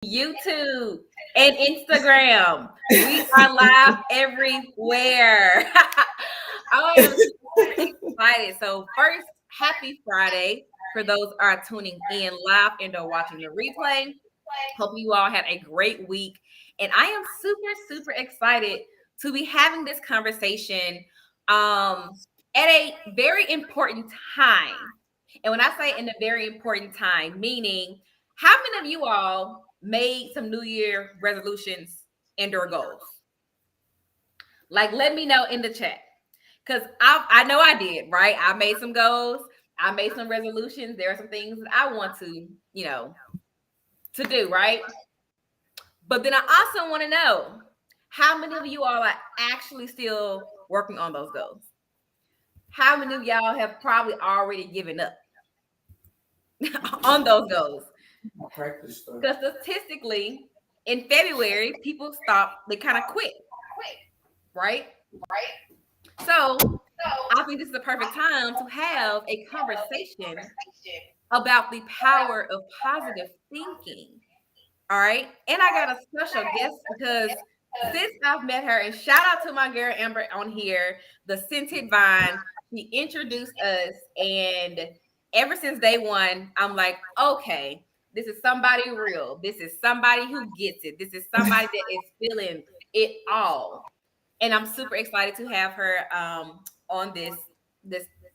YouTube, and Instagram. We are live everywhere. I am super excited. So first, happy Friday for those are tuning in live and or watching the replay. Hope you all had a great week. And I am super excited to be having this conversation at a very important time. And when I say in a very important time, meaning how many of you all made some New Year resolutions and or goals? Like, let me know in the chat. Because I know I did, right? I made some goals. I made some resolutions. There are some things that I want to, to do, right? But then I also want to know how many of you all are actually still working on those goals? How many of y'all have probably already given up on those goals? Because statistically, in February, people stop, they kind of quit, right? So I think this is the perfect time to have a conversation about the power of positive thinking. All right. And I got a special guest because since I've met her, and shout out to my girl Amber on here, the Scented Vine, she introduced us. And ever since day one, I'm like, okay, this is somebody real. This is somebody who gets it. This is somebody that is feeling it all. And I'm super excited to have her on this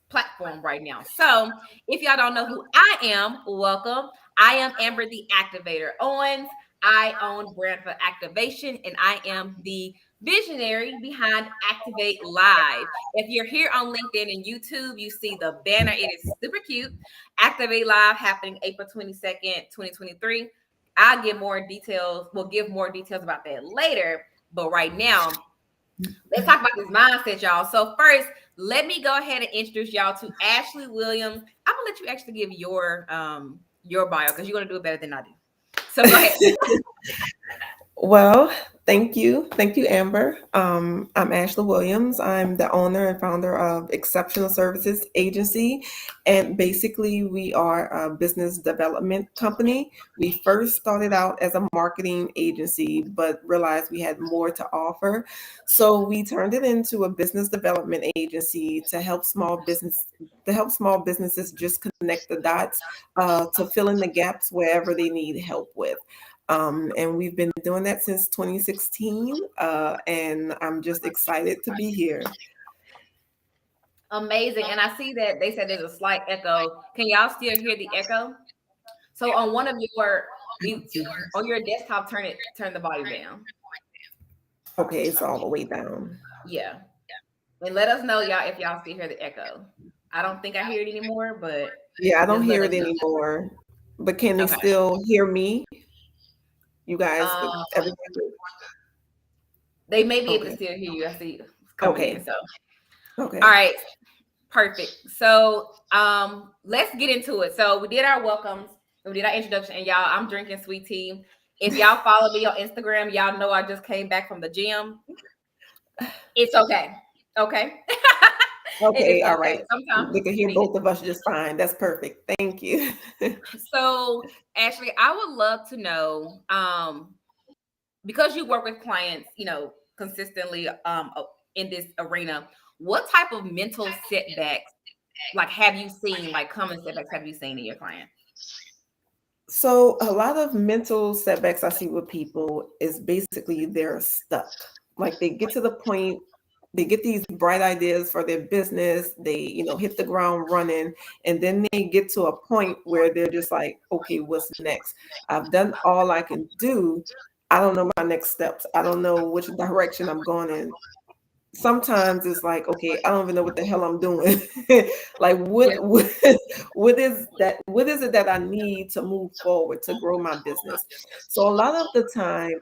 platform right now. So if y'all don't know who I am, welcome. I am Amber the Activator Owens. I own Brand for Activation, and I am the visionary behind Activate Live. If you're here on LinkedIn and YouTube, you see the banner. It is super cute. Activate Live happening April 22nd, 2023. I'll give more details. We'll give more details about that later. But right now, let's talk about this mindset, y'all. So first, let me go ahead and introduce y'all to Ashley Williams. I'm gonna let you actually give your bio because you're gonna do it better than I do. So go ahead. Well, thank you. Thank you, Amber. I'm Ashley Williams. I'm the owner and founder of Exceptional Services Agency. And basically, we are a business development company. We first started out as a marketing agency, but realized we had more to offer. So we turned it into a business development agency to help small businesses just connect the dots, to fill in the gaps wherever they need help with. And we've been doing that since 2016. And I'm just excited to be here. Amazing. And I see that they said there's a slight echo. Can y'all still hear the echo? So on one of on your desktop, turn the volume down. Okay, it's all the way down. Yeah. And let us know, y'all, if y'all still hear the echo. I don't think I hear it anymore, but yeah, I don't just let hear us it know. anymore. But can they Okay. still hear me? You guys, everything? They may be able to Okay. still hear you. I see coming Okay. in. So Okay. all right. Perfect. So let's get into it. So we did our welcomes, we did our introduction, and y'all, I'm drinking sweet tea. If y'all follow me on Instagram, y'all know I just came back from the gym. It's okay. Okay. It Okay. is All okay. right. Sometimes They can we hear need both of us just fine. That's perfect. Thank you. it. So Ashley, I would love to know, because you work with clients, consistently in this arena, what type of mental setbacks like have you seen, like common setbacks have you seen in your client? So a lot of mental setbacks I see with people is basically they're stuck. Like they get to the point, they get these bright ideas for their business, they, hit the ground running, and then they get to a point where they're just like, okay, what's next? I've done all I can do. I don't know my next steps. I don't know which direction I'm going in. Sometimes it's like, okay, I don't even know what the hell I'm doing. Like what is that, what is it that I need to move forward to grow my business? So a lot of the time,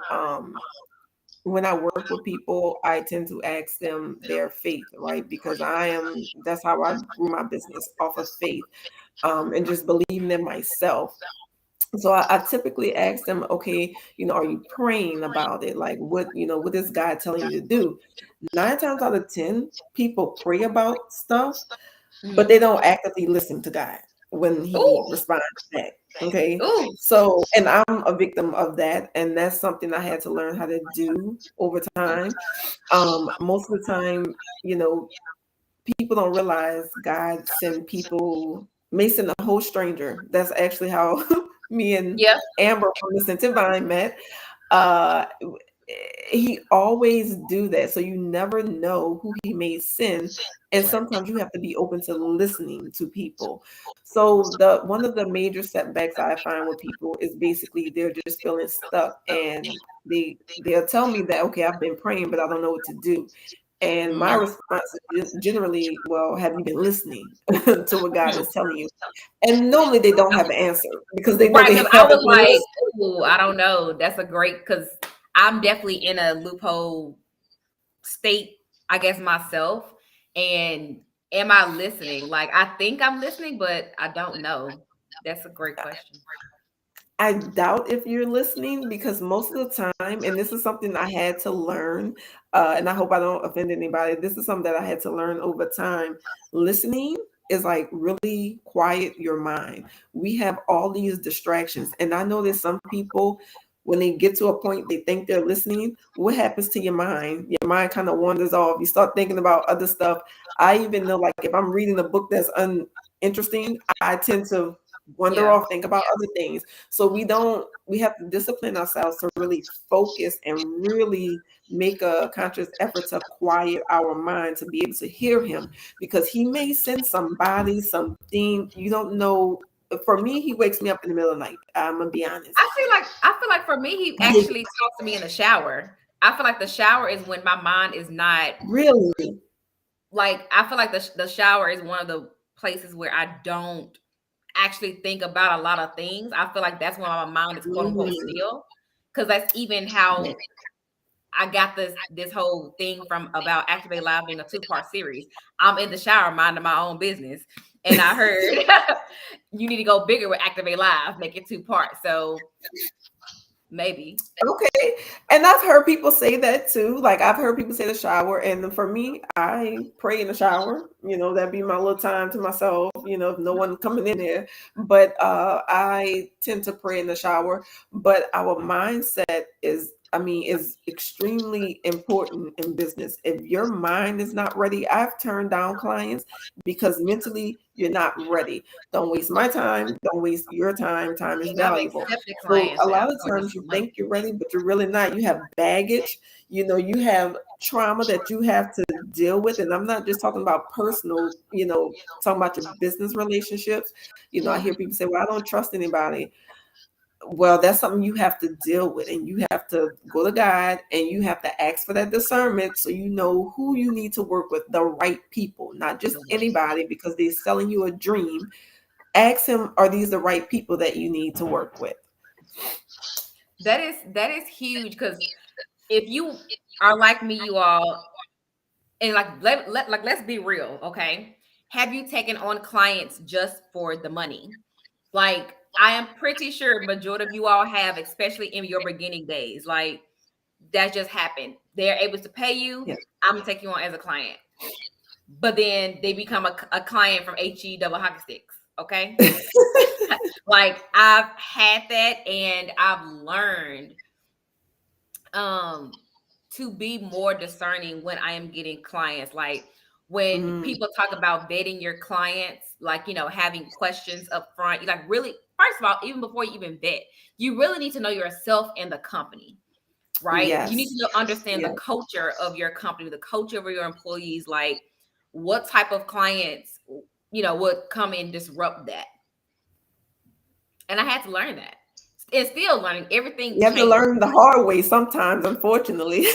when I work with people, I tend to ask them their faith, right? Because that's how I grew my business, off of faith, and just believing in myself. So I typically ask them, okay, are you praying about it? Like what is God telling you to do? 9 times out of 10, people pray about stuff, but they don't actively listen to God when He Oh, responds back. Okay. Ooh, So, and I'm a victim of that. And that's something I had to learn how to do over time. Most of the time, you know, people don't realize God send people, may send a whole stranger. That's actually how me and yeah, Amber from the Scented Vine met. Uh, he always do that, so you never know who he may send, and right. sometimes you have to be open to listening to people. So the one of the major setbacks I find with people is basically they're just feeling stuck, and they'll tell me that, okay, I've been praying but I don't know what to do. And my Mm. response is generally, well, have you been listening to what God is telling you? And normally they don't have an answer because they know Right, they because I haven't was been like, listening. ooh, I don't know. That's a great because I'm definitely in a loophole state, I guess myself. And am I listening? Like I think I'm listening, but I don't know. That's a great question. I doubt if you're listening because most of the time, and this is something I had to learn, and I hope I don't offend anybody. This is something that I had to learn over time. Listening is like really quiet your mind. We have all these distractions, and I know that some people, when they get to a point they think they're listening, what happens to your mind? Your mind kind of wanders off. You start thinking about other stuff. I even know, like, if I'm reading a book that's uninteresting, I tend to wander Yeah. off, think about other things. So we have to discipline ourselves to really focus and really make a conscious effort to quiet our mind to be able to hear him, because he may send somebody, something you don't know. For me, he wakes me up in the middle of the night. I'm gonna be honest. I feel like for me, he actually talks to me in the shower. I feel like the shower is when my mind is not Really? like I feel like the shower is one of the places where I don't actually think about a lot of things. I feel like that's when my mind is quote unquote Mhm. still. Cause that's even how I got this whole thing from about Activate Live being a two-part series. I'm in the shower minding my own business. And I heard you need to go bigger with Activate Live, make it two parts. So maybe. Okay. And I've heard people say that too. Like, I've heard people say the shower. And for me, I pray in the shower. That'd be my little time to myself, if no one coming in there. But I tend to pray in the shower. But our mindset is extremely important in business. If your mind is not ready, I've turned down clients because mentally you're not ready. Don't waste my time. Don't waste your time. Time is And I've valuable. accepted So clients a that lot I'm of charging times you for money. think you're ready, but you're really not. You have baggage, you have trauma that you have to deal with. And I'm not just talking about personal, talking about your business relationships. I Mm. hear people say, well, I don't trust anybody. Well, that's something you have to deal with, and you have to go to God and you have to ask for that discernment so you know who you need to work with, the right people, not just anybody because they're selling you a dream. Ask him, are these the right people that you need to work with? That is huge because if you are like me, you all and like let's be real, okay? Have you taken on clients just for the money? Like I am pretty sure majority of you all have, especially in your beginning days. Like that just happened. They're able to pay you. Yeah. I'm gonna take you on as a client, but then they become a client from HE double hockey sticks. Okay, like I've had that, and I've learned um to be more discerning when I am getting clients. Like when Mm, people talk about vetting your clients, like having questions up front, you like really first of all, even before you even vet, you really need to know yourself and the company, right? You need yes. to understand the Yeah. culture of your company, the culture of your employees, like what type of clients would come and disrupt that. And I had to learn that. And still learning, everything You have to changes. learn the hard way sometimes, unfortunately.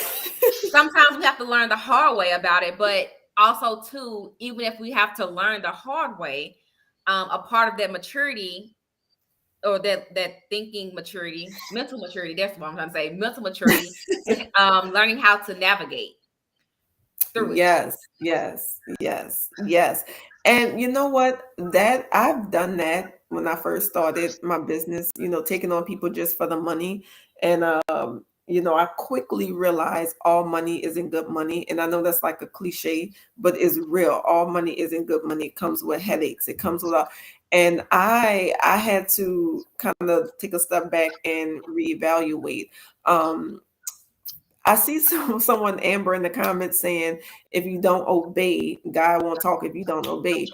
Sometimes we have to learn the hard way about it, but also too, even if we have to learn the hard way, a part of that maturity or that thinking maturity, mental maturity, that's what I'm trying to say, mental maturity is learning how to navigate through it. Yes, yes, yes, yes. And you know what? That I've done that when I first started my business, taking on people just for the money. And I quickly realized all money isn't good money. And I know that's like a cliche, but it's real. All money isn't good money. It comes with headaches. It comes with And I had to kind of take a step back and reevaluate. I see someone, Amber, in the comments saying, if you don't obey, God won't talk if you don't obey.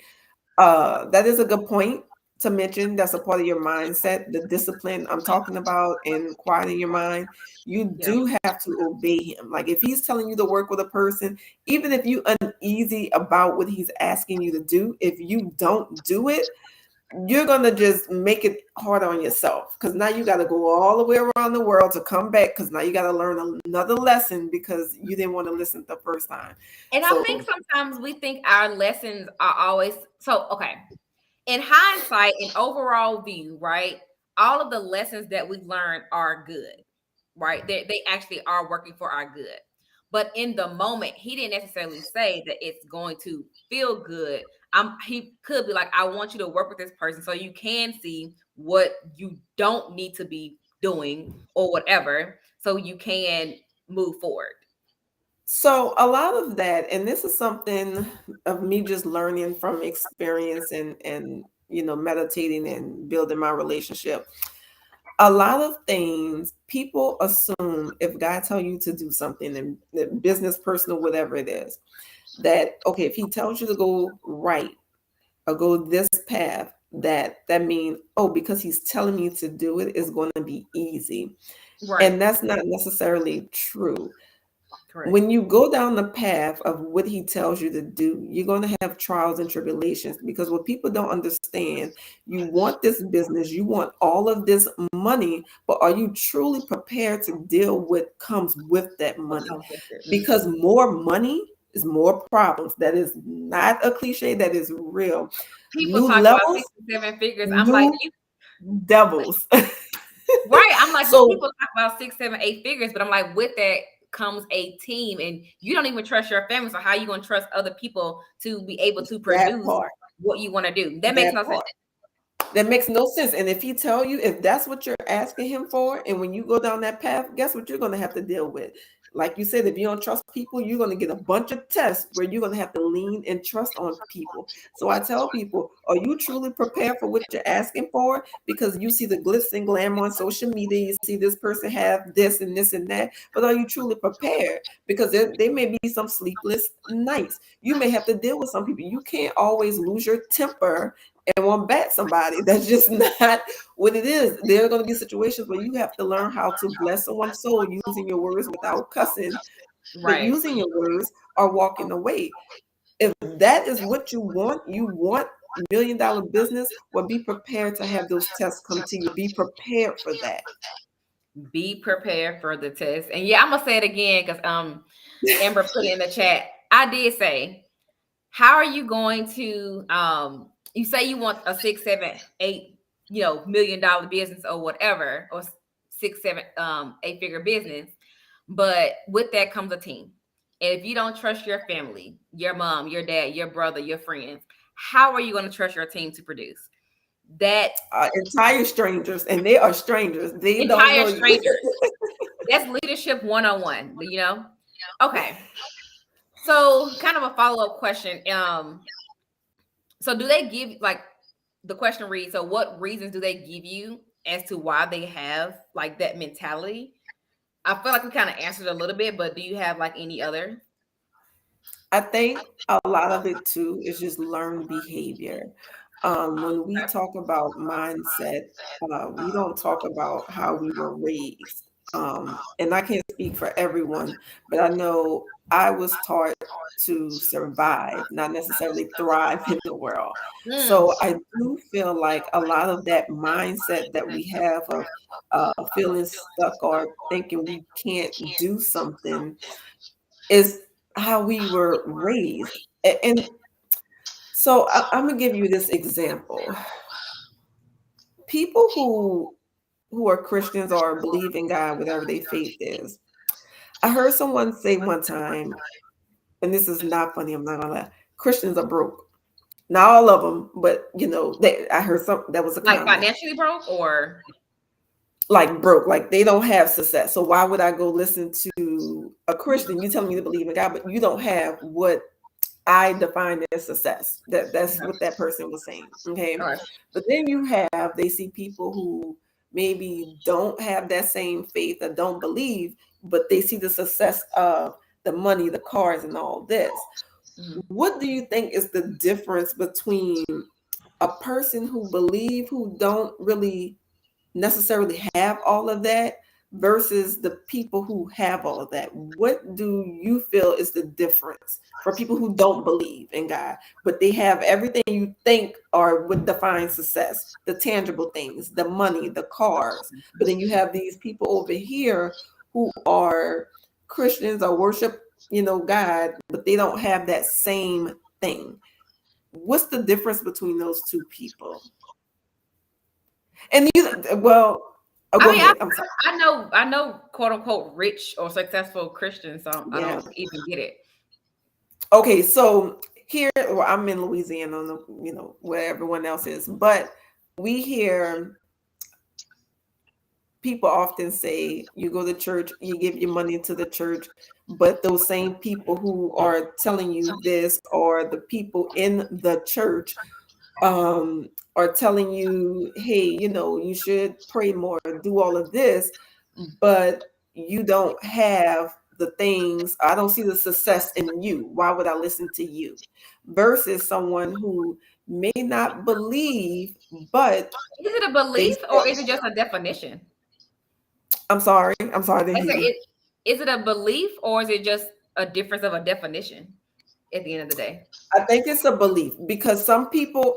That is a good point to mention. That's a part of your mindset, the discipline I'm talking about, and quieting your mind. You Yeah. do have to obey him. Like if he's telling you to work with a person, even if you uneasy about what he's asking you to do, if you don't do it, you're gonna just make it hard on yourself, because now you got to go all the way around the world to come back, because now you got to learn another lesson because you didn't want to listen the first time. And I So think sometimes we think our lessons are always so okay. In hindsight, in overall view, right? All of the lessons that we learned are good, right? They actually are working for our good. But in the moment, he didn't necessarily say that it's going to feel good. He could be like, I want you to work with this person so you can see what you don't need to be doing or whatever, so you can move forward. So a lot of that, and this is something of me just learning from experience and meditating and building my relationship. A lot of things people assume, if God tell you to do something in business, personal, whatever it is, that okay, if he tells you to go right or go this path, that mean, oh, because he's telling me to do it, it's going to be easy. Right. And that's not necessarily true. Correct. When you go down the path of what he tells you to do, you're going to have trials and tribulations, because what people don't understand, you want this business, you want all of this money, but are you truly prepared to deal with what comes with that What money? comes with it. Because more money is more problems. That is not a cliche, that is real. People New talk about levels, 6 to 7 figures. I'm like, new devils. right. I'm like, well, So people talk about 6, 7, 8 figures, but I'm like, with that comes a team, and you don't even trust your family. So how are you going to trust other people to be able to that produce part, what you want to do? That makes that no sense. part. That makes no sense. And if he tell you, if that's what you're asking him for, and when you go down that path, guess what you're going to have to deal with? Like you said, if you don't trust people, you're going to get a bunch of tests where you're going to have to lean and trust on people. So I tell people, are you truly prepared for what you're asking for? Because you see the glitz and glamour on social media, you see this person have this and this and that, but are you truly prepared? Because there may be some sleepless nights. You may have to deal with some people. You can't always lose your temper and want to bat somebody. That's just not what it is. There are going to be situations where you have to learn how to bless someone's soul using your words without cussing, but Right. using your words or walking away. If that is what you want $1 million business, well, be prepared to have those tests come to you. Be prepared for that. Be prepared for the test. And yeah, I'm gonna say it again because Amber put it in the chat. I did say, how are you going to you say you want a 6, 7, 8 $1 million business or whatever, or 6, 7, 8 figure business, but with that comes a team. And if you don't trust your family, your mom, your dad, your brother, your friends, how are you going to trust your team to produce that? Entire strangers, and they are strangers. They don't Entire know you. strangers. That's leadership 101. Okay. So kind of a follow-up question. So do they give, like, the question reads, so what reasons do they give you as to why they have like that mentality? I feel like we kind of answered a little bit, but do you have like any other? I think a lot of it too is just learned behavior. When we talk about mindset, we don't talk about how we were raised. And I can't speak for everyone, but I know I was taught to survive, not necessarily thrive in the world. Mm, So I do feel like a lot of that mindset that we have of feeling stuck or thinking we can't do something is how we were raised. And so I'm gonna give you this example. People who are Christians or believe in God, whatever their faith is. I heard someone say one time, and this is not funny, I'm not gonna lie, Christians are broke. Not all of them, but I heard some that was a like comment. financially broke or Like broke, like they don't have success. So why would I go listen to a Christian? You telling me to believe in God, but you don't have what I define as success. That's what that person was saying. Okay. Okay. But then they see people who maybe don't have that same faith or don't believe, but they see the success of the money, the cars, and all this. Mhm. What do you think is the difference between a person who don't really necessarily have all of that versus the people who have all of that? What do you feel is the difference for people who don't believe in God, but they have everything you think are would define success, the tangible things, the money, the cars, but then you have these people over here who are Christians or worship, God, but they don't have that same thing. What's the difference between those two people? And I go mean, ahead. I'm sorry. I know, quote unquote, rich or successful Christians. So I Yeah. don't even get it. Okay, so here, well, I'm in Louisiana, where everyone else is, but we hear people often say you go to church, you give your money to the church, but those same people who are telling you this, or the people in the church, are telling you, hey, you should pray more, do all of this, but you don't have the things. I don't see the success in you. Why would I listen to you? Versus someone who may not believe, but Is it a they belief or still. is it just a definition? I'm sorry. I'm sorry to I hear say, you. is it a belief or is it just a difference of a definition at the end of the day? I think it's a belief because some people,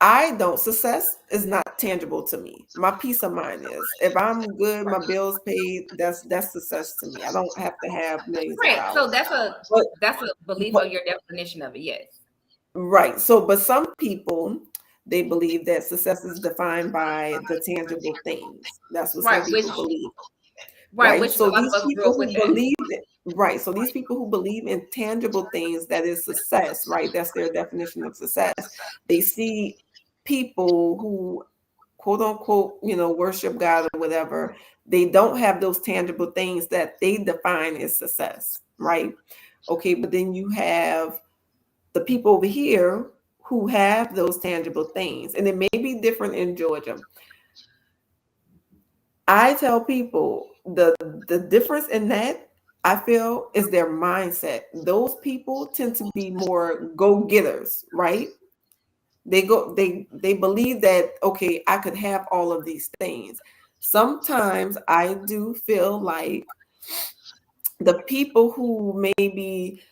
I don't. Success is not tangible to me. My peace of mind is. If I'm good, my bills paid, that's success to me. I don't have to have millions of Right. So dollars. But that's a belief but of your definition of it. Yes. right. So, but some people, they believe that success is defined by the tangible things. That's what some Right. people believe. Which Right. a So lot of these us grew people up with who that. believe it, right. So these people who believe in tangible things, that is success, right? That's their definition of success. They see people who, quote unquote, worship God or whatever. They don't have those tangible things that they define as success, right? Okay, but then you have the people over here who have those tangible things, and it may be different in Georgia. I tell people the difference in that, I feel, is their mindset. Those people tend to be more go-getters, right? They believe that, okay, I could have all of these things. Sometimes I do feel like the people who maybe,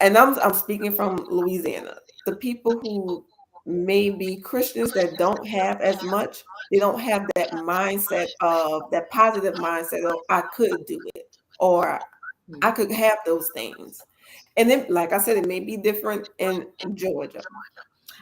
and I'm speaking from Louisiana, the people who may be Christians that don't have as much, they don't have that mindset, of that positive mindset of I could do it, or I could have those things. And then, like I said, it may be different in Georgia.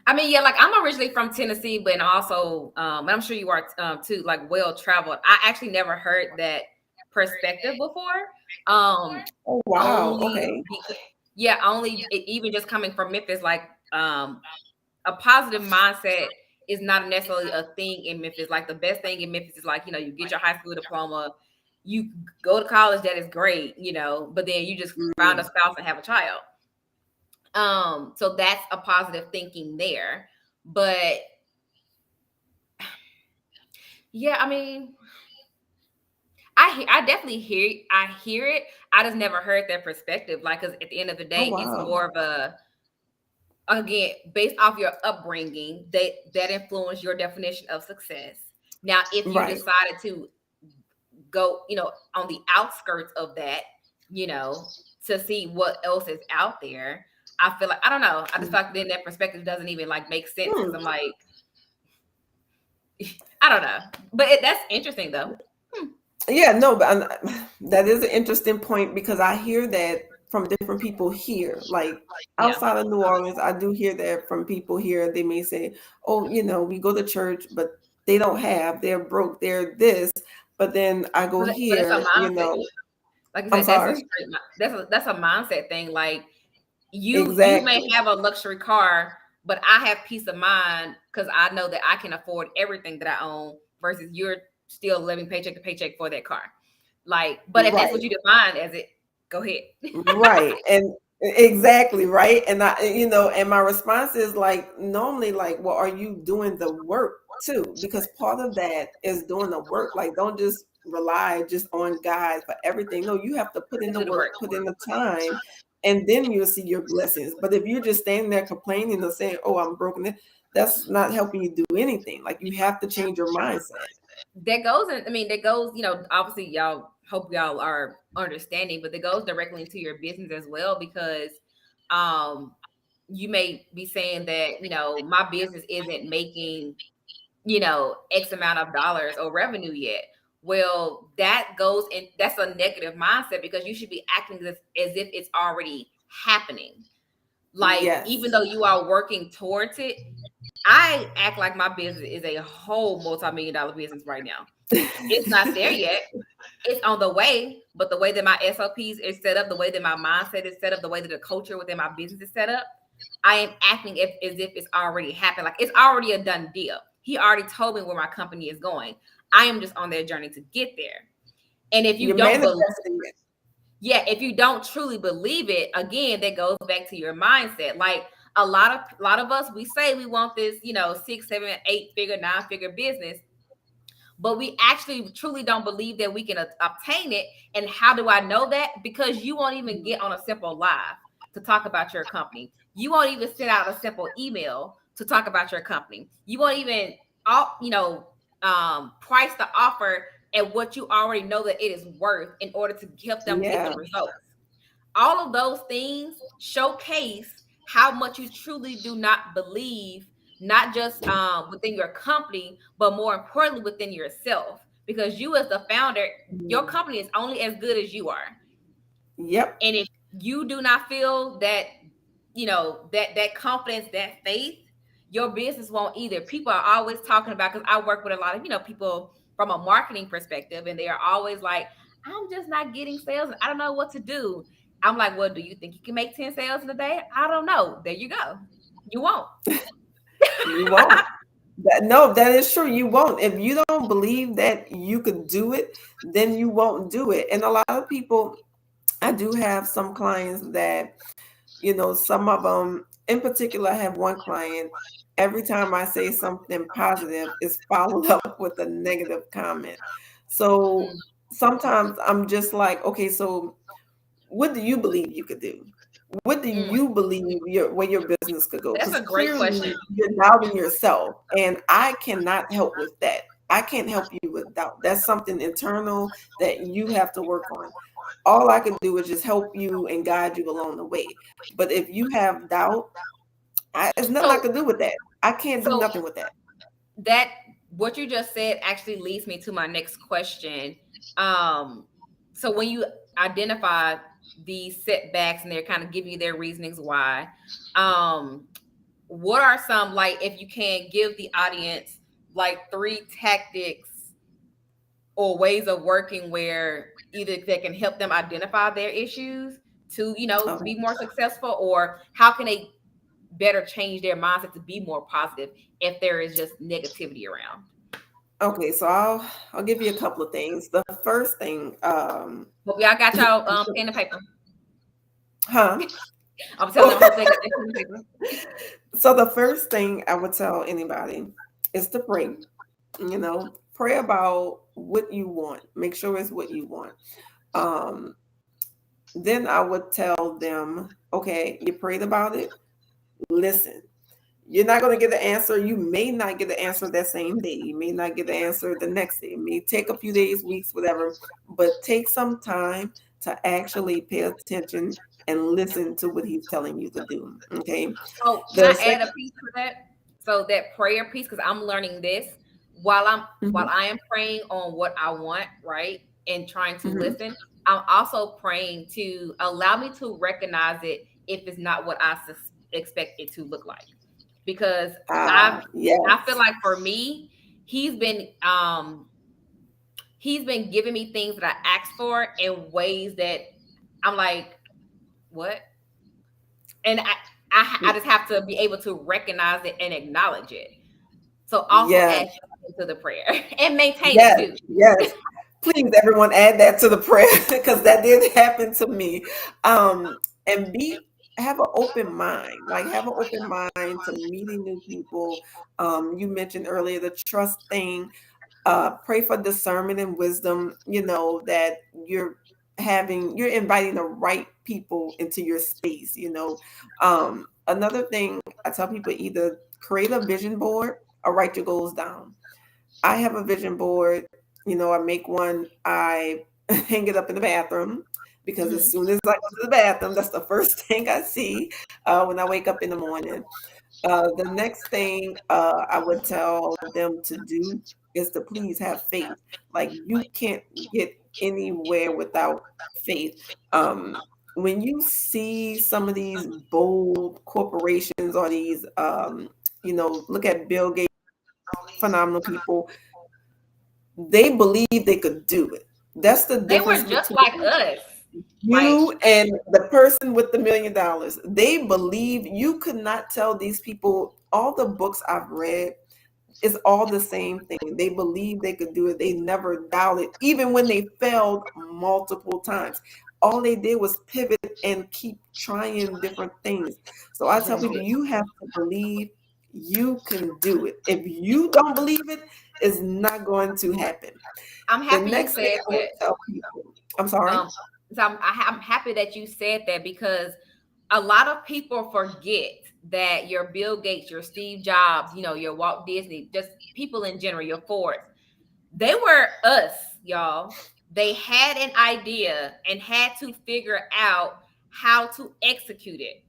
I mean, yeah, like I'm originally from Tennessee, but also, and I'm sure you are too, like well traveled. I actually never heard that perspective before. Oh wow, Only okay. because, yeah, even just coming from Memphis, like a positive mindset is not necessarily a thing in Memphis. Like the best thing in Memphis is like, you get your high school diploma, you go to college, that is great, but then you just find a Mm, spouse and have a child. So that's a positive thinking there. But yeah, I mean, I definitely hear it. I just never heard that perspective. Like, because at the end of the oh day, it's wow, more of a, again, based off your upbringing, that influence your definition of success. Now, if you right. decided to go, on the outskirts of that, to see what else is out there, I feel like, I don't know. I just feel like then that perspective doesn't even like make sense because Hmm. I'm like, I don't know. But that's interesting though. Hmm. Yeah, no, but that is an interesting point because I hear that from different people here. Like Yeah. outside of New Orleans, I do hear that from people here. They may say, "Oh, we go to church, but they don't have. They're broke. They're this." But then I go But it's a here. mindset. Like I I'm said, that's a sorry. straight that's a mindset thing. Like you may Exactly. have a luxury car, but I have peace of mind because I know that I can afford everything that I own versus you're still living paycheck to paycheck for that car. Like, but if that's Right. what you define as it, go ahead. Right. Exactly, right. And and my response is like, normally, like, well, are you doing the work too? Because part of that is doing the work. Like, don't just rely just on God for everything. No, you have to put in the Do the work. work, put in the time, and then you'll see your blessings. But if you're just standing there complaining or saying, "Oh, I'm broken," that's not helping you do anything. Like, you have to change your mindset. That goes in, I mean, that goes, obviously y'all hope y'all are understanding, but that goes directly into your business as well, because um you may be saying that, my business isn't making, X amount of dollars or revenue yet. Well, that goes in, that's a negative mindset, because you should be acting as if it's already happening. Like, even Yes. though you are working towards it, I act like my business is a whole multi-million-dollar business right now. It's not there yet. It's on the way, but the way that my SOPs is set up, the way that my mindset is set up, the way that the culture within my business is set up, I am acting as if it's already happened. Like, it's already a done deal. He already told me where my company is going. I am just on their journey to get there. And if you You're don't believe, manifesting it. yeah, if you don't truly believe it, again, that goes back to your mindset. Like, a lot of us, we say we want this, 6, 7, 8 figure, 9 figure business, but we actually truly don't believe that we can obtain it. And how do I know that? Because you won't even get on a simple live to talk about your company. You won't even send out a simple email to talk about your company. You won't even, price the offer at what you already know that it is worth in order to help them get the Yeah. results. All of those things showcase how much you truly do not believe, not just within your company, but more importantly within yourself, because you, as the founder, your Mm. company is only as good as you are. Yep. And if you do not feel that, that confidence, that faith, your business won't either. People are always talking about, because I work with a lot of, people from a marketing perspective, and they are always like, I'm just not getting sales, and I don't know what to do. I'm like, well, do you think you can make 10 sales in a day? I don't know. There you go. You won't. You won't. No, that is true. You won't. If you don't believe that you could do it, then you won't do it. And a lot of people, I do have some clients that, some of them in particular, I have one client, every time I say something positive, is followed up with a negative comment. So Mm. sometimes I'm just like, okay, so what do you believe you could do? What do Mm. you believe where your business could go? That's Because a great question. clearly you're doubting yourself, and I cannot help with that. I can't help you with doubt. That's something internal that you have to work on. All I can do is just help you and guide you along the way. But if you have doubt, there's nothing I So, can do with that. I can't do so nothing with that. that what you just said actually leads me to my next question. Um, so when you identify these setbacks and they're kind of giving you their reasonings why, um, what are some, like, if you can give the audience like 3 tactics or ways of working where either that can help them identify their issues to, Okay. be more successful, or how can they better change their mindset to be more positive if there is just negativity around? Okay, so I'll give you a couple of things. The first thing, Hope y'all got y'all pen and paper. huh? I'm telling them, hope they got their pen and paper. So the first thing I would tell anybody is to pray. Pray about what you want. Make sure it's what you want. Um, then I would tell them, okay, you prayed about it. Listen, you're not going to get the answer. You may not get the answer that same day. You may not get the answer the next day. It may take a few days, weeks, whatever. But take some time to actually pay attention and listen to what he's telling you to do. Okay. Oh, can The I add second. a piece to that? So that prayer piece, because I'm learning this while I'm while Mhm, I am praying on what I want, right? And trying to mhm. listen, I'm also praying to allow me to recognize it if it's not what I expect it to look like. Because I feel Yes. like for me, he's been um he's been giving me things that I asked for in ways that I'm like, what? And I just have to be able to recognize it and acknowledge it. So also Yes. add that to the prayer and maintain it Yes. too. Yes. Please, everyone, add that to the prayer because that did happen to me. And be have an open mind, like have an open mind to meeting new people. You mentioned earlier the trust thing. Pray for discernment and wisdom, that you're inviting the right people into your space. Another thing I tell people, either create a vision board or write your goals down. I have a vision board. I make one, I hang it up in the bathroom, because as Mhm. soon as I go to the bathroom, that's the first thing I see when I wake up in the morning. The next thing I would tell them to do is to please have faith. Like, you can't get anywhere without faith. When you see some of these bold corporations, or these, look at Bill Gates, phenomenal people, they believe they could do it. That's the They were difference just like between us. Like, you and the person with the $1 million. They believe. You could not tell these people, all the books I've read, it's all the same thing. They believe they could do it. They never doubted, even when they failed multiple times. All they did was pivot and keep trying different things. So I tell people, you have to believe you can do it. If you don't believe it, it's not going to happen. I'm The happy you next thing said I would that. tell people, I'm sorry. Um, so I'm happy that you said that, because a lot of people forget that your Bill Gates, your Steve Jobs, your Walt Disney, just people in general, your Fords, they were us, y'all. They had an idea and had to figure out how to execute it.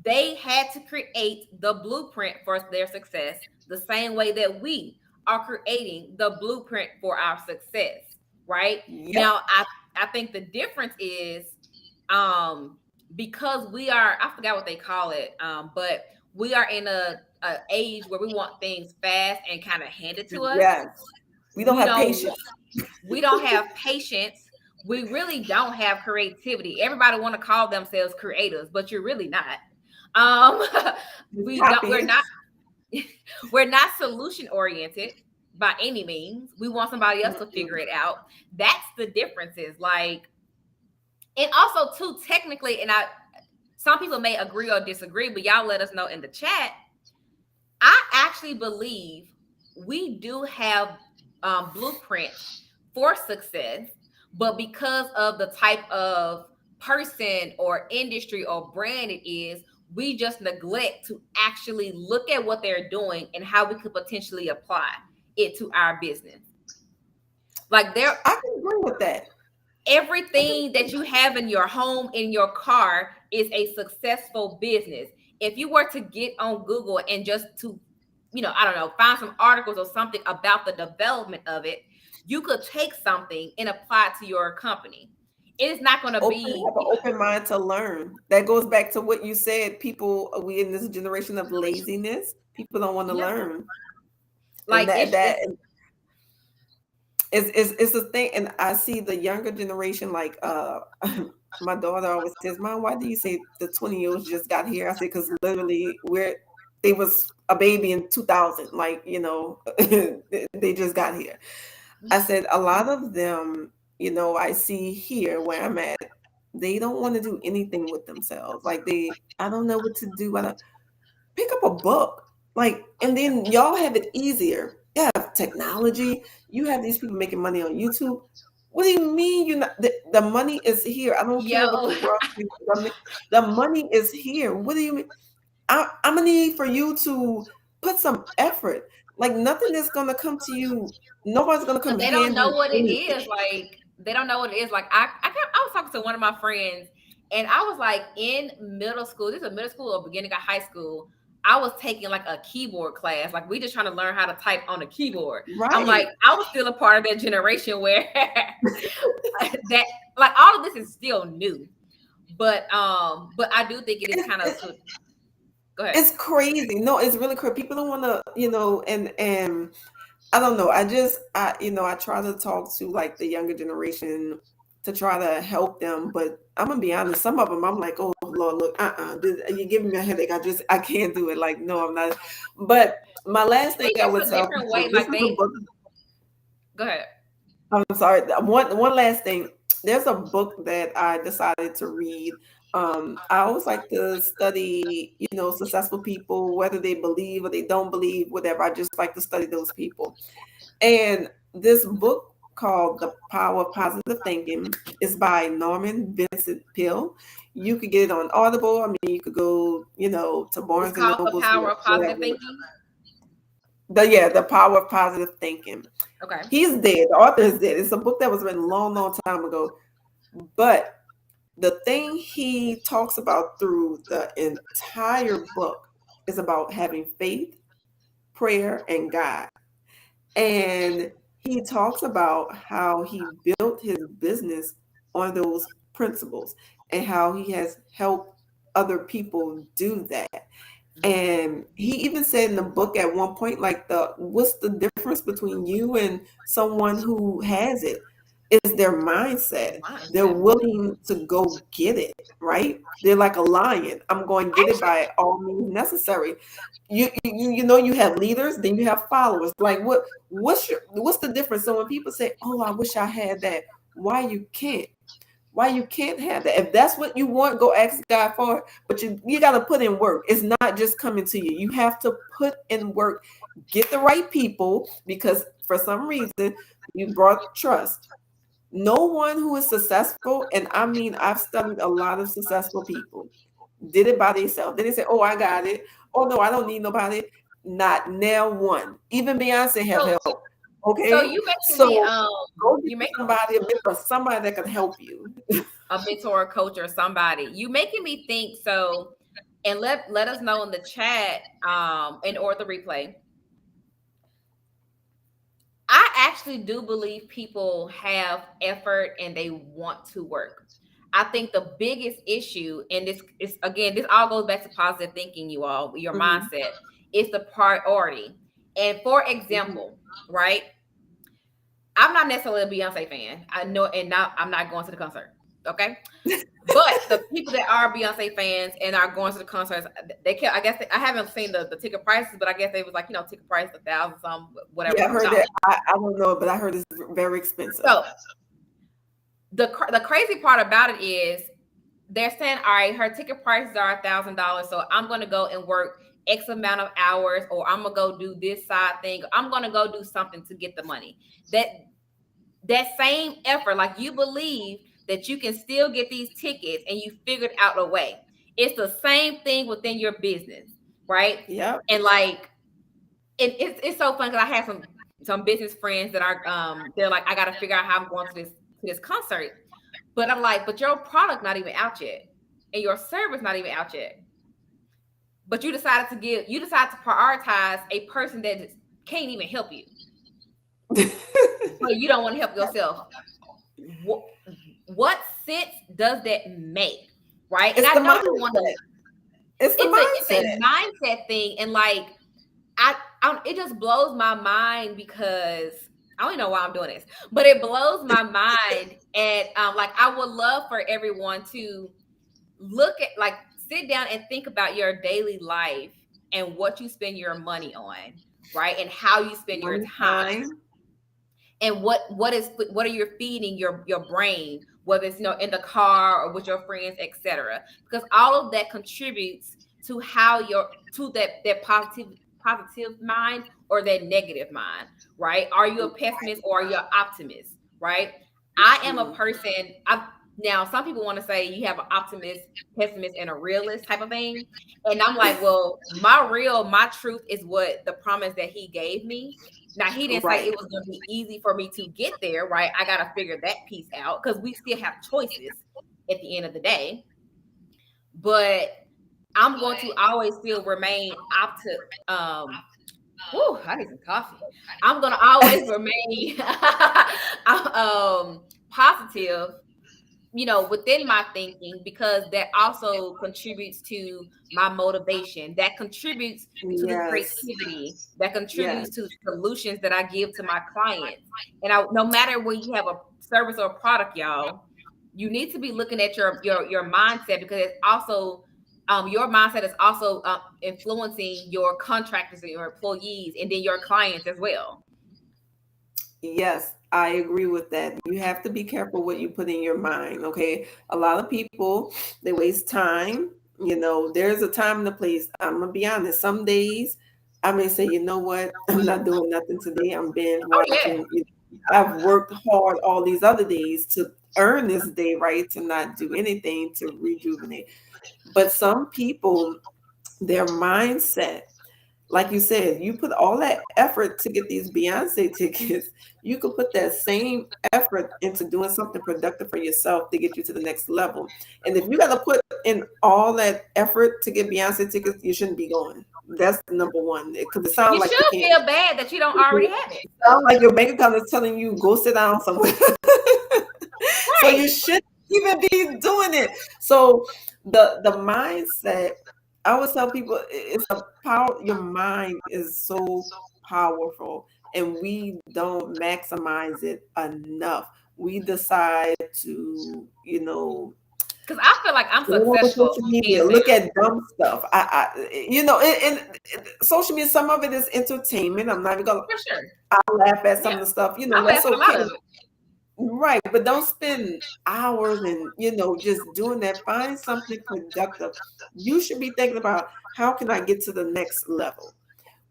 They had to create the blueprint for their success the same way that we are creating the blueprint for our success, right? Yep. Now, I think the difference is, because we are, I forgot what they call it, but we are in a age where we want things fast and kind of handed to us. Yes. We don't We have don't patience. we don't have patience. We really don't have creativity. Everybody want to call themselves creators, but you're really not. Um, Just we don't. copying. We're not solution oriented by any means. We want somebody else to figure Mm-mm. it out. That's the differences. Like, and also too, technically, and some people may agree or disagree, but y'all let us know in the chat. I actually believe we do have blueprints for success, but because of the type of person or industry or brand it is, we just neglect to actually look at what they're doing and how we could potentially apply it to our business. Like, I can agree with that. I can everything agree. that you have in your home, in your car, is a successful business. If you were to get on Google and just to, I don't know, find some articles or something about the development of it, you could take something and apply it to your company. It is not going to be, Have an open mind to learn. That goes back to what you said. People, we in this generation of laziness. People don't want to yeah, learn, and like that it's it's a thing. And I see the younger generation, like my daughter always says, "Mom, why do you say the 20-year-olds just got here?" I said, "Because literally, they was a baby in 2000. Like, they just got here." I said, a lot of them, I see here where I'm at, they don't want to do anything with themselves. Like, I don't know what to do. I don't, pick up a book. Like, and then y'all have it easier. You have technology. You have these people making money on YouTube. What do you mean you not? The money is here. I don't care what yo. the world thinks. The money is here. What do you mean? I'm gonna need for you to put some effort. Like, nothing is gonna come to you. Nobody's gonna come They don't hand know you what it anything. is. Like, they don't know what it is. Like, I was talking to one of my friends, and I was like, in middle school, this is middle school or beginning of high school, I was taking like a keyboard class. Like, we just trying to learn how to type on a keyboard. I'm like, Right. I was still a part of that generation where that, like, all of this is still new. But I do think it is It's, kind of it, to go ahead. it's crazy. No, it's really crazy. People don't want to, and I don't know. I try to talk to, like, the younger generation to try to help them, but I'm gonna be honest. Some of them, I'm like, oh Lord, look, you're giving me a headache. I can't do it. Like, no, I'm not. But my last thing It's I just would a tell different people, way. this Like, is a book. go ahead. I'm sorry. One last thing. There's a book that I decided to read. I always like to study, successful people, whether they believe or they don't believe, whatever. I just like to study those people. And this book called The Power of Positive Thinking is by Norman Vincent Peale. You could get it on Audible. I mean, you could go, to It's Barnes and called The Nobles, Power of Positive whatever. Thinking. The Power of Positive Thinking. Okay. He's dead. The author is dead. It's a book that was written a long, long time ago. But the thing he talks about through the entire book is about having faith, prayer, and God. And he talks about how he built his business on those principles and how he has helped other people do that. And he even said in the book at one point, like, what's the difference between you and someone who has it? Is their mindset. They're willing to go get it, right? They're like a lion. I'm going to get it by all means necessary. You have leaders, then you have followers. Like what's the difference? So when people say, "Oh, I wish I had that," why you can't? Why you can't have that? If that's what you want, go ask God for it. But you got to put in work. It's not just coming to you. You have to put in work. Get the right people, because for some reason you brought trust. No one who is successful, and I mean, I've studied a lot of successful people, did it by themselves. Then they say, "Oh, I got it. Oh no, I don't need nobody." Not now one. Even Beyonce have help. Okay, so you making so me go you get making somebody, a mentor, somebody that can help you. a mentor, a coach, or somebody. You making me think. So, and let us know in the chat, or the replay. I actually do believe people have effort and they want to work. I think the biggest issue, and this is again, this all goes back to positive thinking, you all, your Mhm, mindset, is the priority. And for mhm. example, right? I'm not necessarily a Beyonce fan. I know, and now I'm not going to the concert. Okay. But the people that are Beyonce fans and are going to the concerts, they can. I guess I haven't seen the ticket prices, but I guess they was like, ticket price 1,000 some, whatever, Yeah, I heard $100. that. I don't know, but I heard it's very expensive. So the crazy part about it is they're saying, all right, her ticket prices are $1,000, so I'm going to go and work X amount of hours, or I'm gonna go do this side thing. I'm gonna go do something to get the money. That same effort, like you believe that you can still get these tickets and you figured out a way. It's the same thing within your business, right? Yep. And like it's so fun because I have some business friends that are they're like, I gotta figure out how I'm going to this concert. But I'm like, but your product not even out yet. And your service not even out yet. But you decided to prioritize a person that can't even help you. But you don't want to help yourself. What sense does that make? Right. And It's I the know you want mindset. to, It's the it's mindset. a mindset thing. And like, it just blows my mind because I don't know why I'm doing this, but it blows my mind. And like, I would love for everyone to look at, like, sit down and think about your daily life and what you spend your money on, right? And how you spend your Money, time, time. and what are you feeding your brain, whether it's in the car or with your friends, etc. Because all of that contributes to how that positive mind or that negative mind, right? Are you a pessimist or are you an optimist, right? I am a Mhm. person. Now some people want to say you have an optimist, pessimist, and a realist type of thing, and I'm like, well, my truth is what the promise that he gave me. Now, he didn't say Right. it was going to be easy for me to get there, right? I got to figure that piece out because we still have choices at the end of the day. But I'm going to always still remain I need some coffee. I'm going to always remain positive, within my thinking, because that also contributes to my motivation. That contributes to the Yes. creativity. That Yes. contributes to the solutions that I give to my clients. And no matter where you have a service or a product, y'all, you need to be looking at your mindset, because it's also your mindset is also influencing your contractors and your employees, and then your clients as well. Yes. I agree with that. You have to be careful what you put in your mind. Okay. A lot of people, they waste time. There's a time and a place. I'm going to be honest. Some days I may say, you know what? I'm not doing nothing today. I'm binge Oh yeah. watching. I've worked hard all these other days to earn this day, right? To not do anything to rejuvenate. But some people, their mindset, like you said, you put all that effort to get these Beyonce tickets. You could put that same effort into doing something productive for yourself to get you to the next level. And if you got to put in all that effort to get Beyonce tickets, you shouldn't be going. That's the number one, because it sounds You like you should can't. feel bad that you don't already have it. It sounds like your bank account is telling you go sit down somewhere. So you Right. shouldn't even be doing it. So the mindset, I always tell people, it's a power. Your mind is so powerful, and we don't maximize it enough. We decide to, Because I feel like I'm go on successful, social media, hands down. look at dumb stuff. And social media, some of it is entertainment. I'm not even gonna. For sure. I laugh at some Yeah. of the stuff. I That's laugh at a lot okay. of it. Right, but don't spend hours and just doing that. Find something productive. You should be thinking about, how can I get to the next level?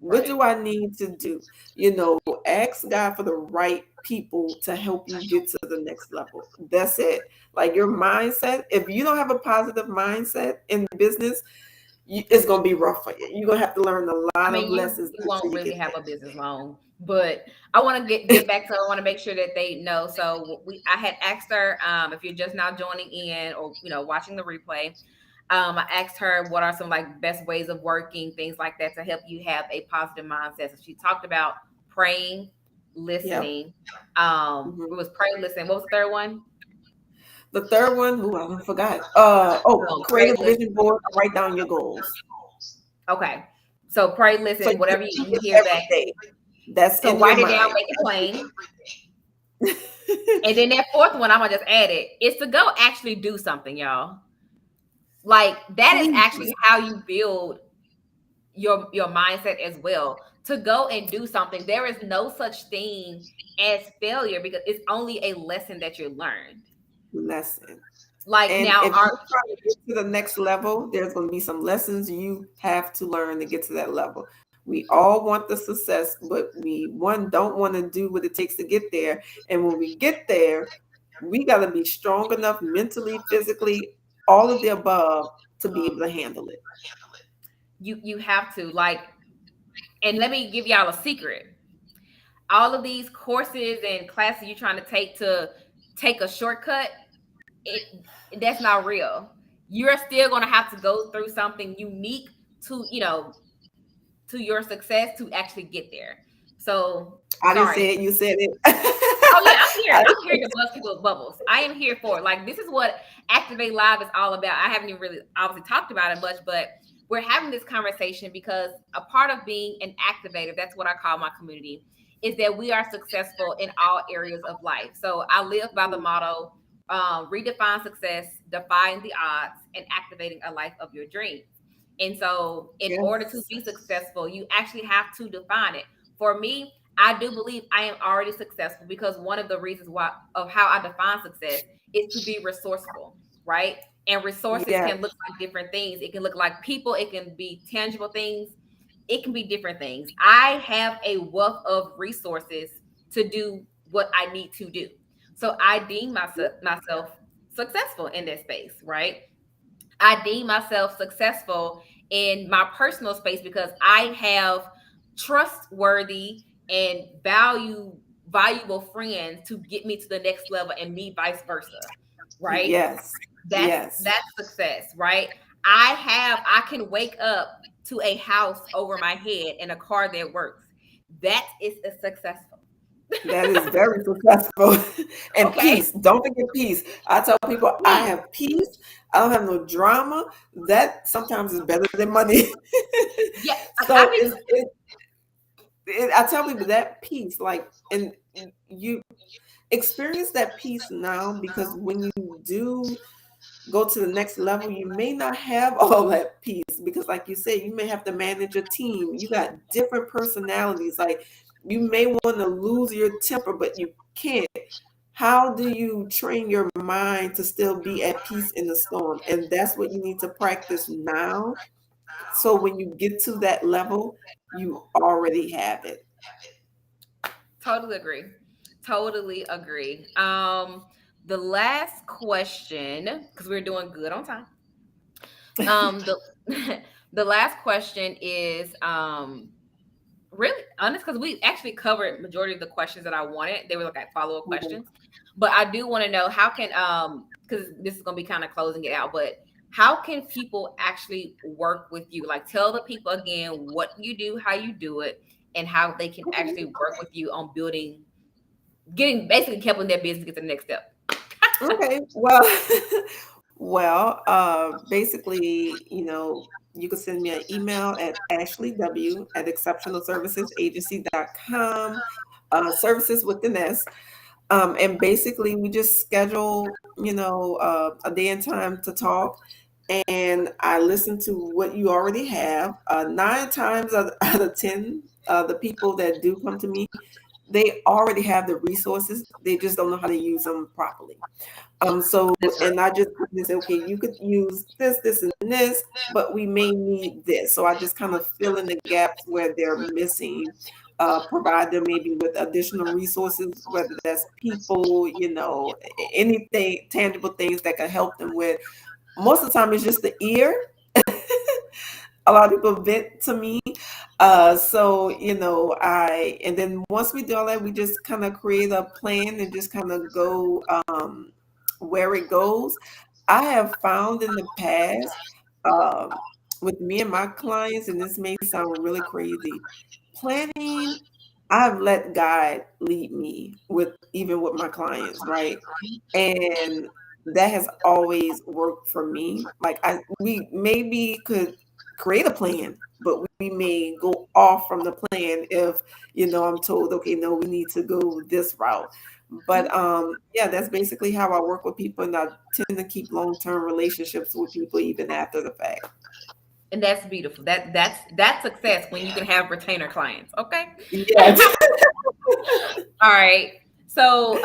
What Right. do I need to do? Ask God for the right people to help you get to the next level. That's it. Like your mindset, if you don't have a positive mindset in business, it's gonna be rough for you. You're gonna have to learn a I lot of mean, lessons you until won't you really get have a business long, but I want to get back to. I want to make sure that they know. So I had asked her, if you're just now joining in or watching the replay, I asked her what are some like best ways of working, things like that, to help you have a positive mindset. So she talked about praying, there. Yep. listening. It Mhm. was pray, listen. What was the third one? The third one, who I forgot. Create Pray, a listen. vision board, write down your goals. Okay. So pray, So listen, you can whatever see you it hear every back. day. That's So in your write it down, mind. make it plain. And then that fourth one, I'm gonna just add it. It's to go actually do something, y'all. Like that is actually Please. how you build your mindset as well. To go and do something. There is no such thing as failure because it's only a lesson that you learned. Lesson. Like And now, if you're trying to get to the next level, there's going to be some lessons you have to learn to get to that level. We all want the success, but we don't want to do what it takes to get there. And when we get there, we got to be strong enough mentally, physically, all of the above, to be able to handle it. you have to like, and let me give y'all a secret. All of these courses and classes you're trying to take a shortcut, it that's not real. You're still going to have to go through something unique to to your success to actually get there. So I didn't sorry. say it. You said it. Oh yeah, I'm here. I I'm here to bust people's bubbles. I am here for it. Like this is what Activate Live is all about. I haven't even really obviously talked about it much, but we're having this conversation because a part of being an activator, that's what I call my community, is that we are successful in all areas of life. So I live by the motto, redefine success, defying the odds, and activating a life of your dreams. And so in order to Yes. be successful, you actually have to define it. For me, I do believe I am already successful because one of the reasons why of how I define success is to be resourceful, right? And resources Yes. can look like different things. It can look like people, it can be tangible things, it can be different things. I have a wealth of resources to do what I need to do. So I deem myself successful in that space, right? I deem myself successful in my personal space because I have trustworthy and valuable friends to get me to the next level and me vice versa. Right? Yes. Yes. That's success, right? I can wake up to a house over my head and a car that works. That is a successful. That is very successful. And Okay. peace. Don't forget peace. I tell people I Please. have peace. I don't have no drama. That sometimes is better than money. Yeah. I So mean, I tell people that peace, like, and you experience that peace now, because when you do go to the next level, you may not have all that peace, because like you said, you may have to manage a team. You got different personalities. Like you may want to lose your temper, but you can't. How do you train your mind to still be at peace in the storm? And that's what you need to practice now. So when you get to that level, you already have it. Totally agree. Totally agree. The last question, because we're doing good on time. The the last question is really honest because we actually covered majority of the questions that I wanted. They were like follow-up questions. But I do want to know how can because this is gonna be kind of closing it out, but how can people actually work with you? Like tell the people again what you do, how you do it, and how they can actually work with you on building, getting basically helping their business get to the next step. Okay. Well, basically, you can send me an email at ashleyw@exceptionalservicesagency.com, services with an S. And basically, we just schedule, a day and time to talk. And I listen to what you already have. 9 times out of 10, the people that do come to me, they already have the resources. They just don't know how to use them properly. So, That's right. and I just kind of say, okay, you could use this, this, and this, but we may need this. So I just kind of fill in the gaps where they're missing, provide them maybe with additional resources, whether that's people, anything, tangible things that can help them with. Most of the time, it's just the ear. A lot of people vent to me. So, and then once we do all that, we just kind of create a plan and just kind of go where it goes. I have found in the past um, with me and my clients, and this may sound really crazy, planning, I've let God lead me with even with my clients, right? And that has always worked for me. Like we maybe could create a plan, but we may go off from the plan if I'm told, okay, no, we need to go this route. But yeah, that's basically how I work with people, and I tend to keep long-term relationships with people even after the fact. And that's beautiful. That's success when you can have retainer clients. Okay. Yes. All right. So,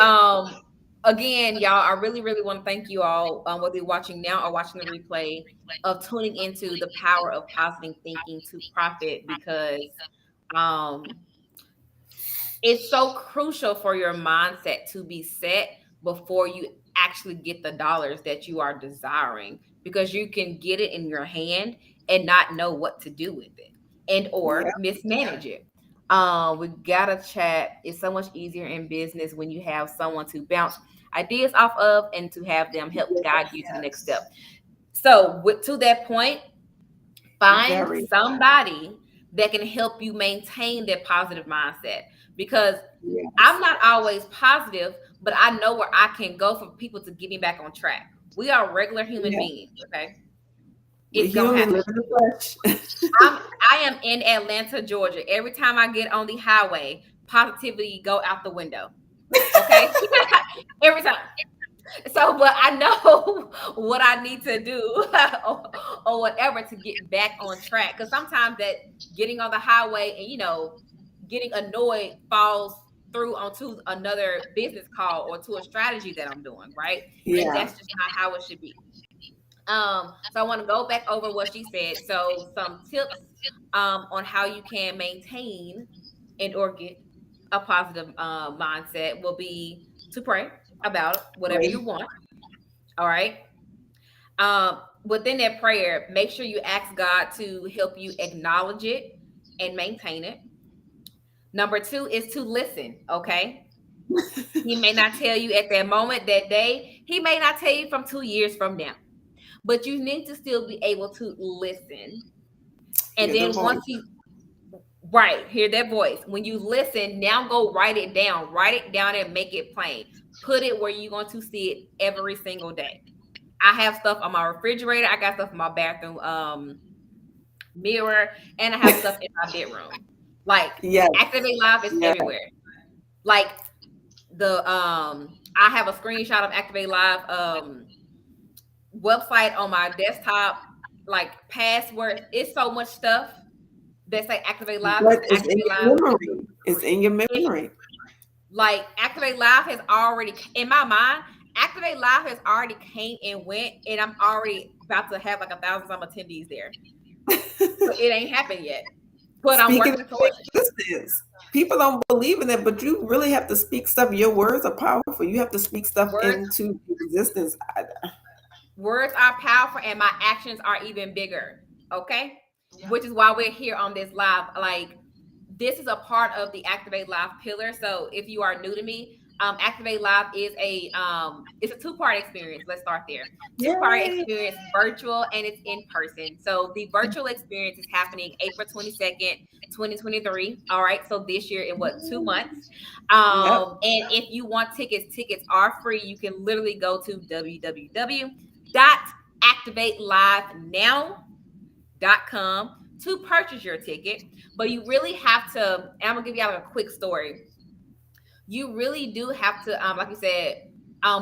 again, y'all, I really, really want to thank you all, whether you're watching now or watching the replay, of tuning into the power of positive thinking to profit because um, it's so crucial for your mindset to be set before you actually get the dollars that you are desiring because you can get it in your hand and not know what to do with it and Yeah. or mismanage it. We gotta chat. It's so much easier in business when you have someone to bounce ideas off of and to have them help guide you to the next step. So to that point, find Very. somebody that can help you maintain that positive mindset because I'm Yes. not always positive, but I know where I can go for people to get me back on track. We are regular human Yeah. beings, okay? We It's gonna human happen. live in the flesh. I am in Atlanta, Georgia. Every time I get on the highway, positivity go out the window. Okay? Every time. So, but I know what I need to do or whatever to get back on track. Because sometimes that getting on the highway and getting annoyed falls through onto another business call or to a strategy that I'm doing, right? And Yeah. that's just not how it should be. So I want to go back over what she said. So some tips on how you can maintain and or get a positive mindset will be to pray about whatever you Right. want. All right. Within that prayer, make sure you ask God to help you acknowledge it and maintain it. Number two is to listen. Okay. He may not tell you at that moment, that day. He may not tell you from 2 years from now, but you need to still be able to listen. And Hear the then voice. once you right, hear that voice. When you listen, now go write it down. Write it down and make it plain. Put it where you're going to see it every single day. I have stuff on my refrigerator. I got stuff in my bathroom mirror, and I have stuff in my bedroom. Like Yes. Activate Live is Yes. everywhere. Like I have a screenshot of Activate Live website on my desktop, like passwords. It's so much stuff that say Activate Live But because it's in Activate your Live. memory. It's in your If memory. like Activate Live has already in my mind, Activate Live has already came and went, and I'm already about to have like 1,000 some attendees there. But it ain't happened yet. But I'm Speaking working of towards it. existence, people don't believe in it, but you really have to speak stuff. Your words are powerful. You have to speak stuff Words into existence. Words are powerful and my actions are even bigger. Okay. Which is why we're here on this live. Like, this is a part of the Activate Live pillar. So if you are new to me, Activate Live is it's a two-part experience. Let's start there. Two-part Yay! experience, virtual and it's in person. So the virtual experience is happening April 22nd, 2023. All right. So this year in what, 2 months. Yep. And if you want tickets are free. You can literally go to www.activatelivenow.com to purchase your ticket. But you really have to, and I'm gonna give you a quick story. You really do have to, like you said,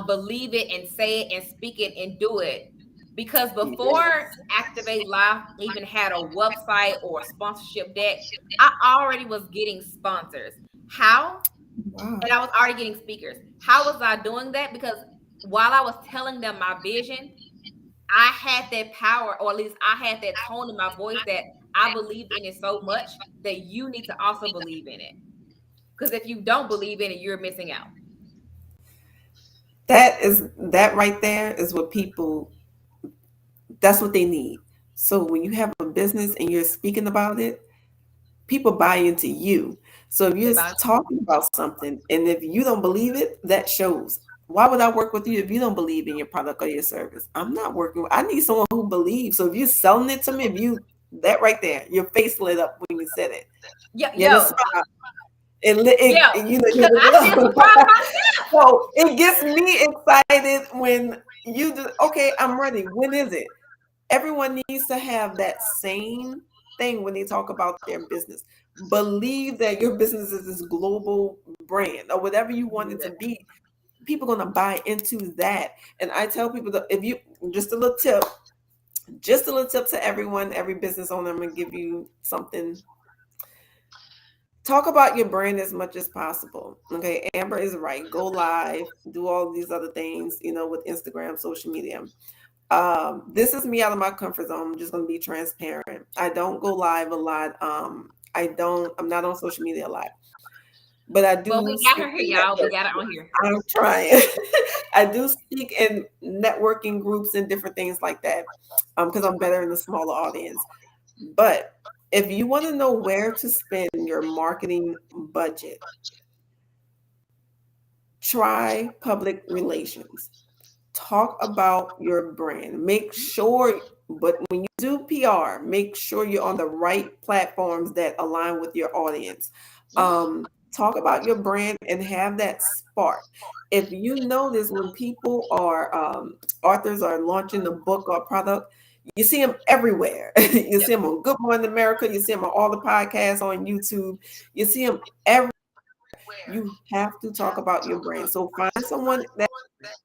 believe it and say it and speak it and do it. Because before Yes. Activate Live even had a website or a sponsorship deck, I already was getting sponsors. How? Wow. And I was already getting speakers. How was I doing that? Because while I was telling them my vision, I had that power, or at least I had that tone in my voice that I believed in it so much that you need to also believe in it. Because if you don't believe in it, you're missing out. That right there is what people, that's what they need. So when you have a business and you're speaking about it, people buy into you. So if They you're buy. talking about something and if you don't believe it, that shows. Why would I work with you if you don't believe in your product or your service? I'm not working. I need someone who believes. So if you're selling it to me, if you that right there, your face lit up when you said it. Yo, Yeah, the yo, smile. yo, You know, because I see a surprise myself. so it gets me excited when you do. Okay, I'm ready. When is it? Everyone needs to have that same thing when they talk about their business. Believe that your business is this global brand or whatever you want it to be. People are going to buy into that. And I tell people that if you just a little tip to everyone, every business owner, I'm going to give you something. Talk about your brand as much as possible. Okay, Amber is right. Go live, do all these other things, with Instagram, social media. This is me out of my comfort zone. I'm just going to be transparent. I don't go live a lot. I'm not on social media a lot, but I But do we got speak her here, in y'all. We network. got it on here. I'm trying. I do speak in networking groups and different things like that because I'm better in the smaller audience. But if you want to know where to spend your marketing budget, try public relations. Talk about your brand. Make sure, but when you do PR, make sure you're on the right platforms that align with your audience. Talk about your brand and have that spark. If you notice when people are authors are launching a book or product, you see them everywhere. You see them on Good Morning America. You see them on all the podcasts on YouTube. You see them everywhere. You have to talk about your brand. So find someone that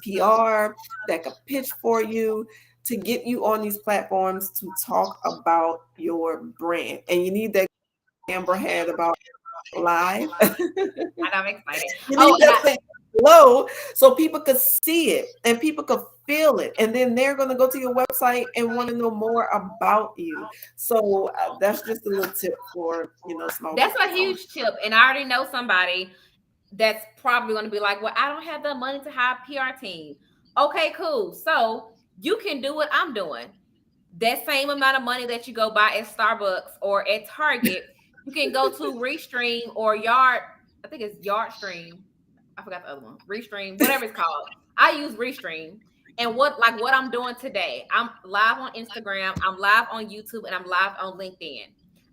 PR that could pitch for you to get you on these platforms to talk about your brand. And you need that Amber had about live. And I'm excited. You Oh, need and that thing low so people could see it and people could feel it. And then they're going to go to your website and want to know more about you. So that's just a little tip for, small that's a business owners. huge tip. And I already know somebody that's probably going to be like, well, I don't have the money to hire a PR team. Okay, cool. So you can do what I'm doing. That same amount of money that you go buy at Starbucks or at Target, you can go to Restream or Yard. I think it's Yardstream. I forgot the other one. Restream, whatever it's called. I use Restream. And what I'm doing today, I'm live on Instagram, I'm live on YouTube, and I'm live on LinkedIn.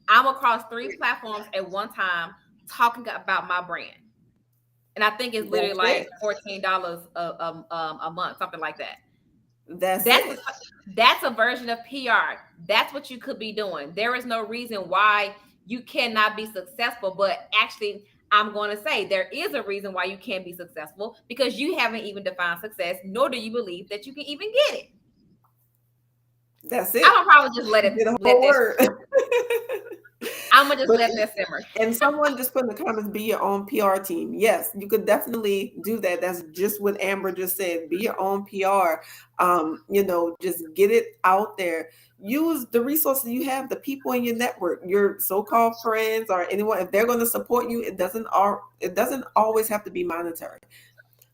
I'm across 3 platforms at one time talking about my brand. And I think it's literally That's like it. $14 a month, something like that. That's That's it. that's a version of PR. That's what you could be doing. There is no reason why you cannot be successful, but actually, I'm going to say there is a reason why you can't be successful because you haven't even defined success, nor do you believe that you can even get it. That's I'm it. gonna probably just You did a let whole that. word. I'm gonna just But let that simmer. and someone just put in the comments, be your own PR team. Yes, you could definitely do that. That's just what Amber just said. Be your own PR. Just get it out there. Use the resources you have, the people in your network, your so-called friends or anyone. If they're going to support you, it doesn't always have to be monetary.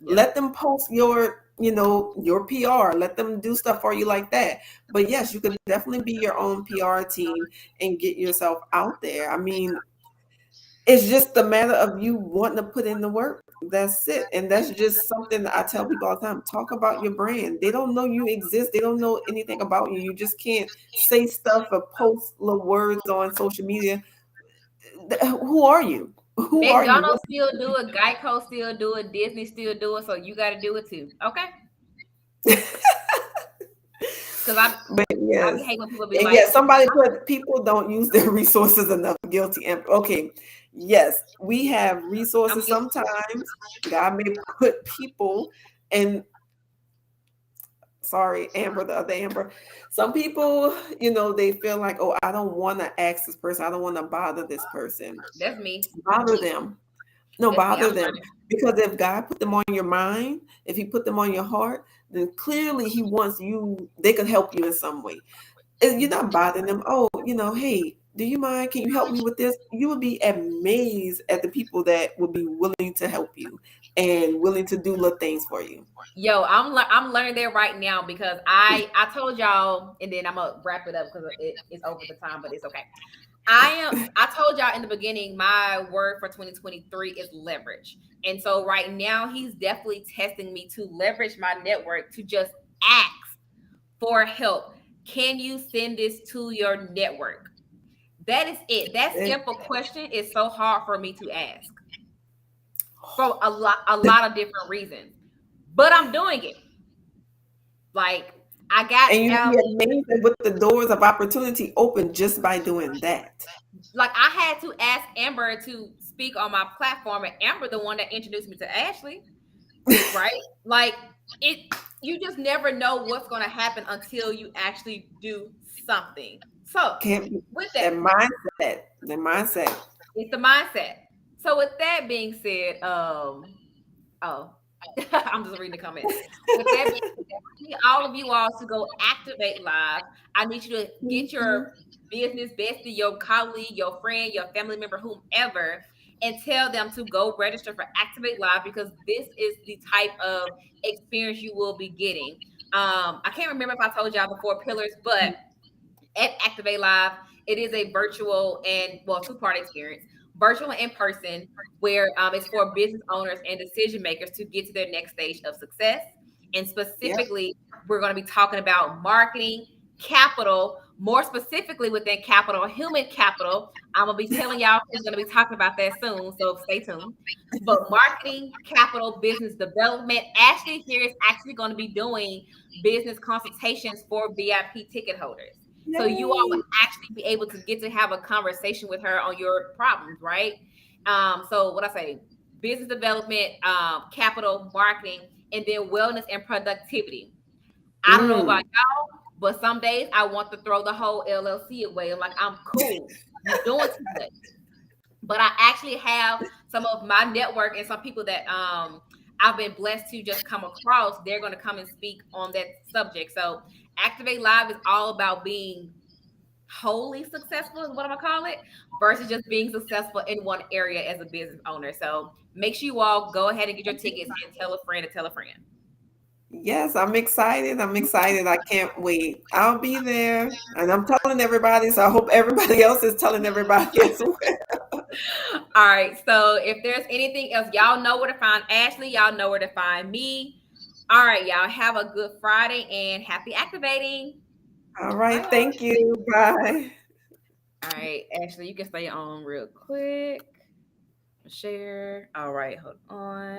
Yeah. Let them post your PR. Let them do stuff for you like that. But yes, you could definitely be your own PR team and get yourself out there. I mean, it's just a matter of you wanting to put in the work. That's it. And that's just something that I tell people all the time. Talk about your brand. They don't know you exist. They don't know anything about you. You just can't say stuff or post little words on social media. Who are you? Who are you? McDonald's still do it, Geico still do it, Disney still do it, so you got to do it too. Okay? Because But I be yes. hate when people be And like, yes, somebody put people don't use their resources enough. Guilty. And okay. Yes, we have I'm resources guilty. sometimes. God may put people and sorry, Amber, the other Amber. Some people, they feel like, oh, I don't want to ask this person. I don't want to bother this person. That's me. Bother them. No, That's me. I'm bother them. learning. Because if God put them on your mind, if He put them on your heart, then clearly He wants you, they could help you in some way. And you're not bothering them. Oh, hey, do you mind? Can you help me with this? You would be amazed at the people that would be willing to help you and willing to do little things for you. Yo, I'm learning that right now because I told y'all, and then I'm gonna wrap it up because it's over the time, but it's okay. I told y'all in the beginning my word for 2023 is leverage. And so right now he's definitely testing me to leverage my network to just ask for help. Can you send this to your network? That is it. That Eh, simple question is so hard for me to ask for a lot of different reasons. But I'm doing it. Like I got And you'd be amazed at what the doors of opportunity open just by doing that. like I had to ask Amber to speak on my platform, and Amber the one that introduced me to Ashley, right? Like it you just never know what's going to happen until you actually do something. So, Can't be with that, that mindset. The mindset. it's the mindset. So with that being said, oh, I'm just reading the comments. With that being said, I need all of you all to go activate live. I need you to get Mhm. your business bestie, your colleague, your friend, your family member, whomever, and tell them to go register for Activate Live because this is the type of experience you will be getting. I can't remember if I told y'all the 4 pillars, but at Activate Live. It is a virtual and two-part experience, virtual and in person, where it's for business owners and decision makers to get to their next stage of success. And Yep. specifically, we're going to be talking about marketing, capital, more specifically within capital, human capital. I'm going to be telling y'all who's going to be talking about that soon, so stay tuned. But marketing, capital, business development. Ashley here is actually going to be doing business consultations for VIP ticket holders. So you all would Yay. actually be able to get to have a conversation with her on your problems, right? So what I say, business development, capital, marketing, and then wellness and productivity. I don't know about Mm. y'all, but some days I want to throw the whole LLC away. I'm like, I'm cool. You're doing too much. But I actually have some of my network and some people that I've been blessed to just come across. They're going to come and speak on that subject. So Activate Live is all about being wholly successful is what I'm gonna call it versus just being successful in one area as a business owner. So make sure you all go ahead and get your tickets and tell a friend to tell a friend. Yes, I'm excited. I'm excited. I can't wait. I'll be there. And I'm telling everybody, so I hope everybody else is telling everybody as well. All right. So if there's anything else, y'all know where to find Ashley. Y'all know where to find me. All right, y'all have a good Friday and happy activating. All Bye, right. y'all. Thank you. Bye. All right, Ashley, you can stay on real quick. Share. All right, hold on.